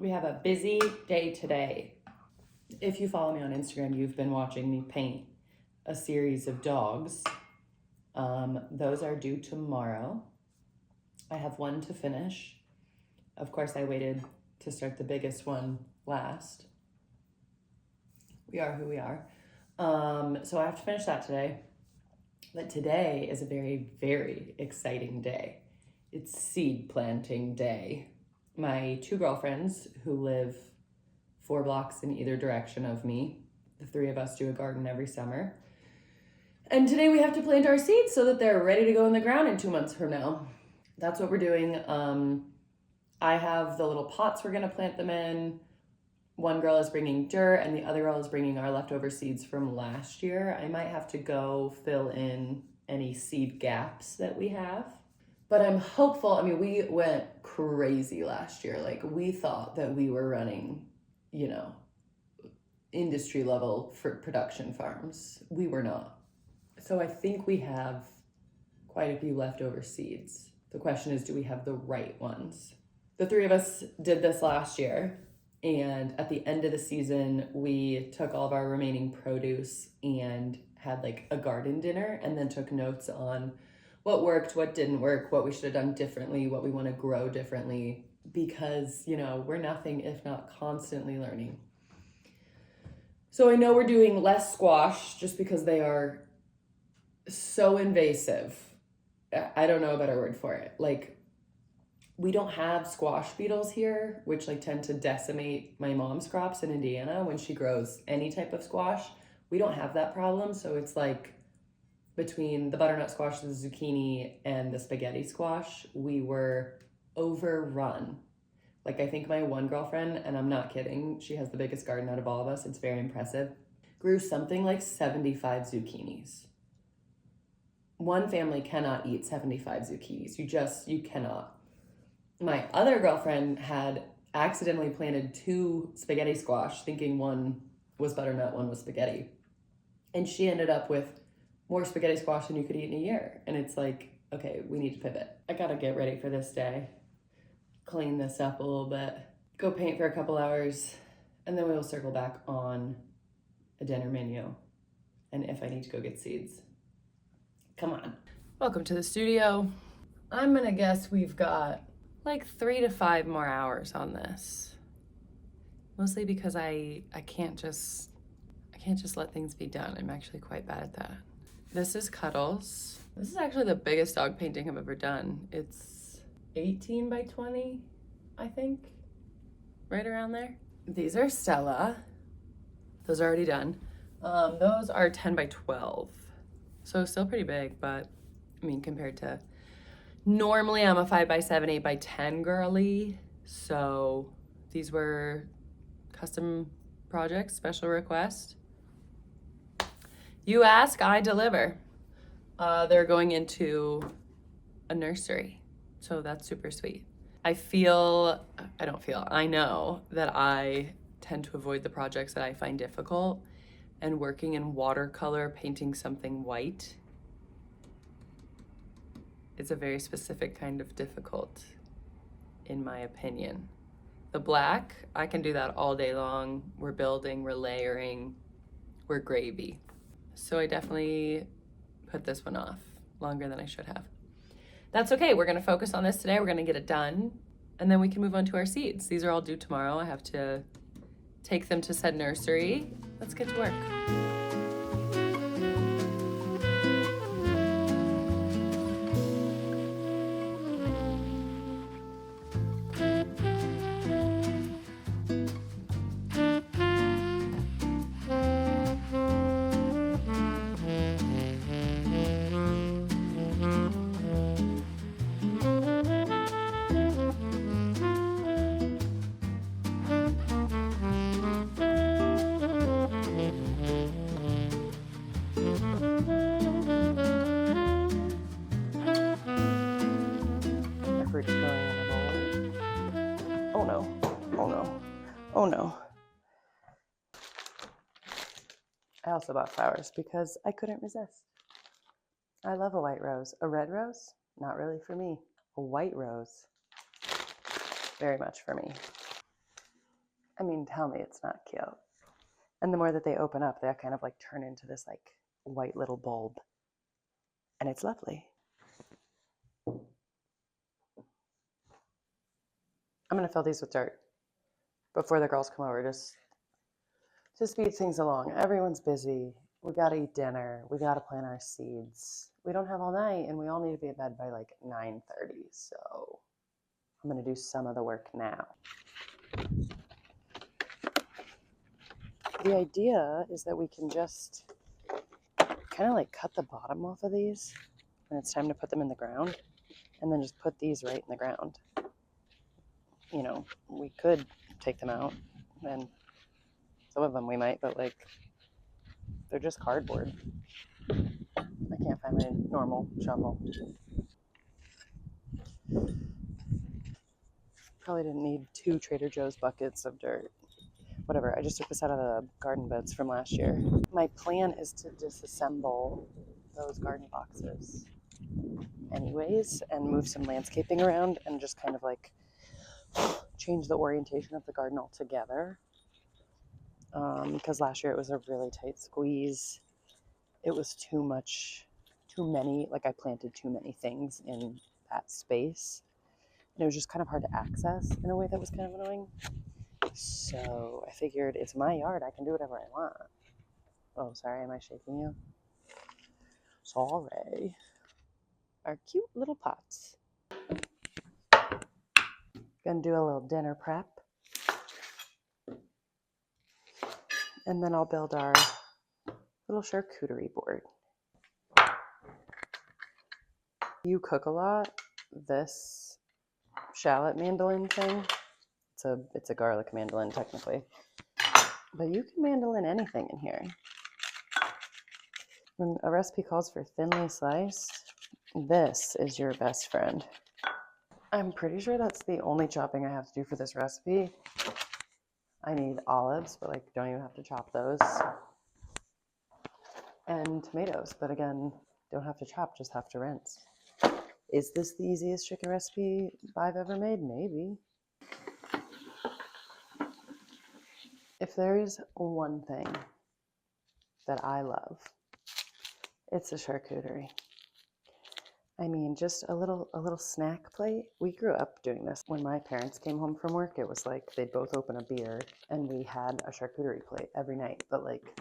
We have a busy day today. If you follow me on Instagram, you've been watching me paint a series of dogs. Those are due tomorrow. I have one to finish. Of course, I waited to start the biggest one last. We are who we are. So I have to finish that today. But today is a very, very exciting day. It's seed planting day. My two girlfriends who live 4 blocks in either direction of me, the 3 of us do a garden every summer. And today we have to plant our seeds so that they're ready to go in the ground in 2 months from now. That's what we're doing. I have the little pots we're gonna plant them in. One girl is bringing dirt and the other girl is bringing our leftover seeds from last year. I might have to go fill in any seed gaps that we have. But I'm hopeful. I mean, we went crazy last year. Like, we thought that we were running, industry level for production farms. We were not. So I think we have quite a few leftover seeds. The question is, do we have the right ones? The 3 of us did this last year. And at the end of the season, we took all of our remaining produce and had like a garden dinner and then took notes on what worked, what didn't work, what we should have done differently, what we want to grow differently, because, we're nothing if not constantly learning. So I know we're doing less squash just because they are so invasive. I don't know a better word for it. Like, we don't have squash beetles here, which tend to decimate my mom's crops in Indiana when she grows any type of squash. We don't have that problem, so it's like between the butternut squash, the zucchini, and the spaghetti squash, we were overrun. Like, I think my one girlfriend, and I'm not kidding, she has the biggest garden out of all of us, it's very impressive, grew something like 75 zucchinis. One family cannot eat 75 zucchinis. You cannot. My other girlfriend had accidentally planted 2 spaghetti squash, thinking one was butternut, one was spaghetti. And she ended up with more spaghetti squash than you could eat in a year. And it's like, okay, we need to pivot. I gotta get ready for this day. Clean this up a little bit. Go paint for a couple hours. And then we'll circle back on a dinner menu. And if I need to go get seeds. Come on. Welcome to the studio. I'm gonna guess we've got like 3 to 5 more hours on this. Mostly because I can't just let things be done. I'm actually quite bad at that. This is Cuddles. This is actually the biggest dog painting I've ever done. It's 18 by 20, I think, right around there. These are Stella. Those are already done. Those are 10 by 12. So still pretty big, but I mean, compared to normally I'm a 5 by 7, 8 by 10 girly. So these were custom projects, special request. You ask, I deliver. They're going into a nursery. So that's super sweet. I know that I tend to avoid the projects that I find difficult, and working in watercolor, painting something white, is a very specific kind of difficult, in my opinion. The black, I can do that all day long. We're building, we're layering, we're gravy. So I definitely put this one off longer than I should have. That's okay, we're gonna focus on this today, we're gonna get it done, and then we can move on to our seeds. These are all due tomorrow. I have to take them to said nursery. Let's get to work. Oh no. I also bought flowers because I couldn't resist. I love a white rose. A red rose? Not really for me. A white rose? Very much for me. I mean, tell me it's not cute. And the more that they open up, they kind of like turn into this like white little bulb. And it's lovely. I'm going to fill these with dirt before the girls come over, just to speed things along. Everyone's busy. We got to eat dinner. We got to plant our seeds. We don't have all night, and we all need to be in bed by like 9:30. So I'm going to do some of the work now. The idea is that we can just kind of like cut the bottom off of these when it's time to put them in the ground, and then just put these right in the ground. You know, we could take them out, and some of them we might, but like they're just cardboard. I can't find my normal shovel. Probably didn't need 2 Trader Joe's buckets of dirt. Whatever, I just took this out of the garden beds from last year. My plan is to disassemble those garden boxes anyways and move some landscaping around and just kind of like change the orientation of the garden altogether. Because last year it was a really tight squeeze. It was too many, like I planted too many things in that space. And it was just kind of hard to access in a way that was kind of annoying. So I figured it's my yard. I can do whatever I want. Oh, sorry. Am I shaking you? Sorry. Our cute little pots. Gonna do a little dinner prep. And then I'll build our little charcuterie board. You cook a lot. This shallot mandolin thing, it's a garlic mandolin technically. But you can mandolin anything in here. When a recipe calls for thinly sliced, this is your best friend. I'm pretty sure that's the only chopping I have to do for this recipe. I need olives, but like don't even have to chop those. And tomatoes, but again, don't have to chop, just have to rinse. Is this the easiest chicken recipe I've ever made? Maybe. If there is one thing that I love, it's a charcuterie. I mean, just a little snack plate. We grew up doing this. When my parents came home from work, it was like they'd both open a beer and we had a charcuterie plate every night. But like,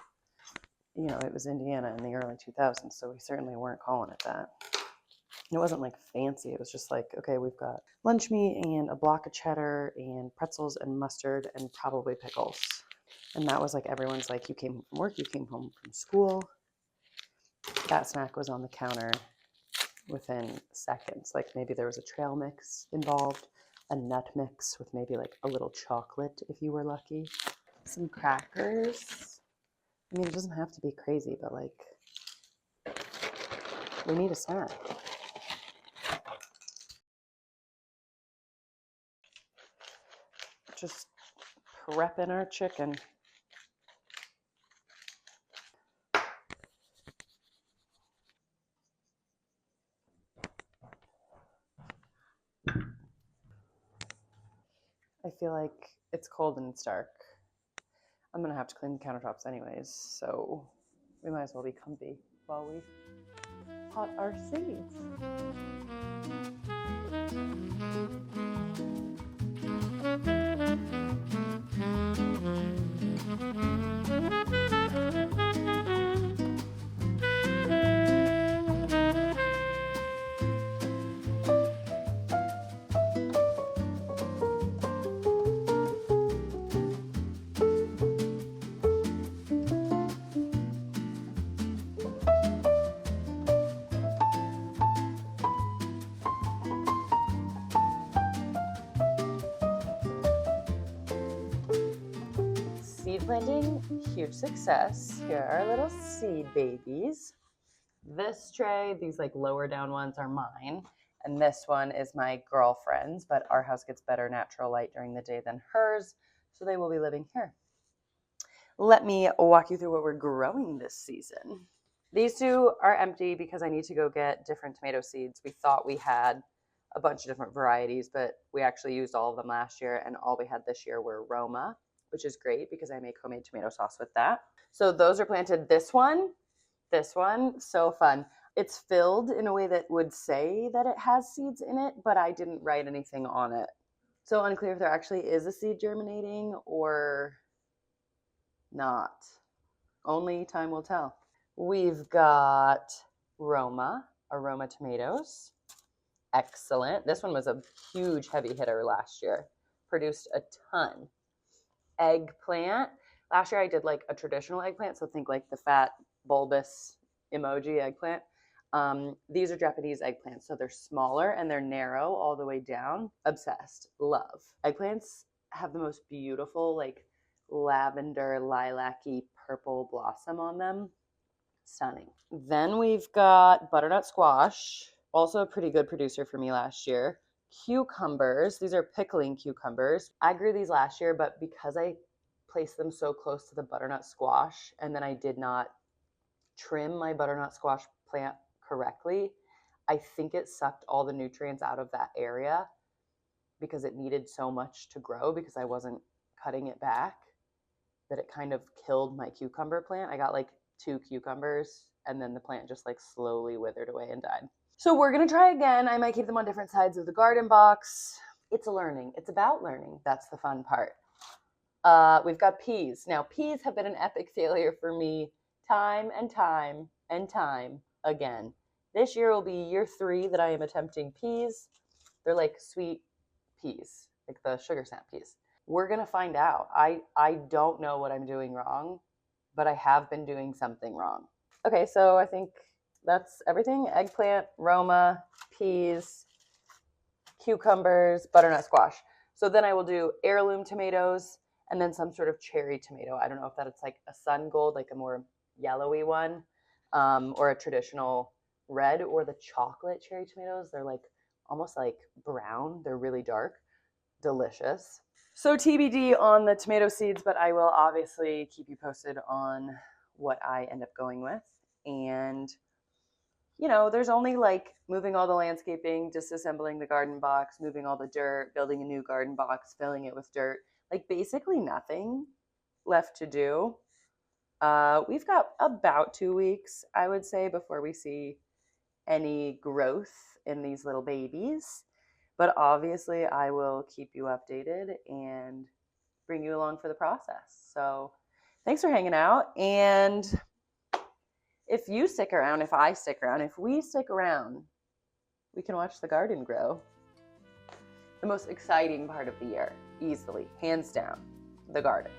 you know, it was Indiana in the early 2000s, so we certainly weren't calling it that. It wasn't like fancy. It was just like, okay, we've got lunch meat and a block of cheddar and pretzels and mustard and probably pickles. And that was like everyone's like, you came home from work, you came home from school. That snack was on the counter within seconds. Like maybe there was a trail mix involved, a nut mix with maybe like a little chocolate if you were lucky, some crackers. I mean, it doesn't have to be crazy, but like we need a snack. Just prepping our chicken. I feel like it's cold and it's dark. I'm gonna have to clean the countertops anyways, so we might as well be comfy while we pot our seeds. Seed planting, huge success. Here are our little seed babies. This tray, these like lower down ones are mine. And this one is my girlfriend's, but our house gets better natural light during the day than hers. So they will be living here. Let me walk you through what we're growing this season. These 2 are empty because I need to go get different tomato seeds. We thought we had a bunch of different varieties, but we actually used all of them last year, and all we had this year were Roma. which is great because I make homemade tomato sauce with that. So those are planted. This one, so fun. It's filled in a way that would say that it has seeds in it, but I didn't write anything on it. So unclear if there actually is a seed germinating or not. Only time will tell. We've got aroma tomatoes. Excellent. This one was a huge heavy hitter last year. Produced a ton. Eggplant. Last year I did like a traditional eggplant, so think like the fat bulbous emoji eggplant. These are Japanese eggplants, so they're smaller and they're narrow all the way down. Obsessed. Love. Eggplants have the most beautiful like lavender, lilac-y purple blossom on them. Stunning. Then we've got butternut squash, also a pretty good producer for me last year. Cucumbers. These are pickling cucumbers. I grew these last year, but because I placed them so close to the butternut squash and then I did not trim my butternut squash plant correctly, I think it sucked all the nutrients out of that area because it needed so much to grow because I wasn't cutting it back, that it kind of killed my cucumber plant. I got like 2 cucumbers and then the plant just like slowly withered away and died. So we're going to try again. I might keep them on different sides of the garden box. It's a learning. It's about learning. That's the fun part. We've got peas. Now, peas have been an epic failure for me time and time and time again. This year will be year 3 that I am attempting peas. They're like sweet peas, like the sugar snap peas. We're going to find out. I don't know what I'm doing wrong, but I have been doing something wrong. Okay, so I think that's everything. Eggplant, Roma, peas, cucumbers, butternut squash. So then I will do heirloom tomatoes and then some sort of cherry tomato. I don't know if that's like a sun gold, like a more yellowy one, or a traditional red, or the chocolate cherry tomatoes. They're like almost like brown. They're really dark. Delicious. So TBD on the tomato seeds, but I will obviously keep you posted on what I end up going with. And, you know, there's only like moving all the landscaping, disassembling the garden box, moving all the dirt, building a new garden box, filling it with dirt, like basically nothing left to do. We've got about 2 weeks, I would say, before we see any growth in these little babies. But obviously, I will keep you updated and bring you along for the process. So thanks for hanging out. And if you stick around, if I stick around, if we stick around, we can watch the garden grow. The most exciting part of the year, easily, hands down, the garden.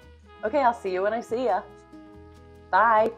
Okay, I'll see you when I see ya. Bye.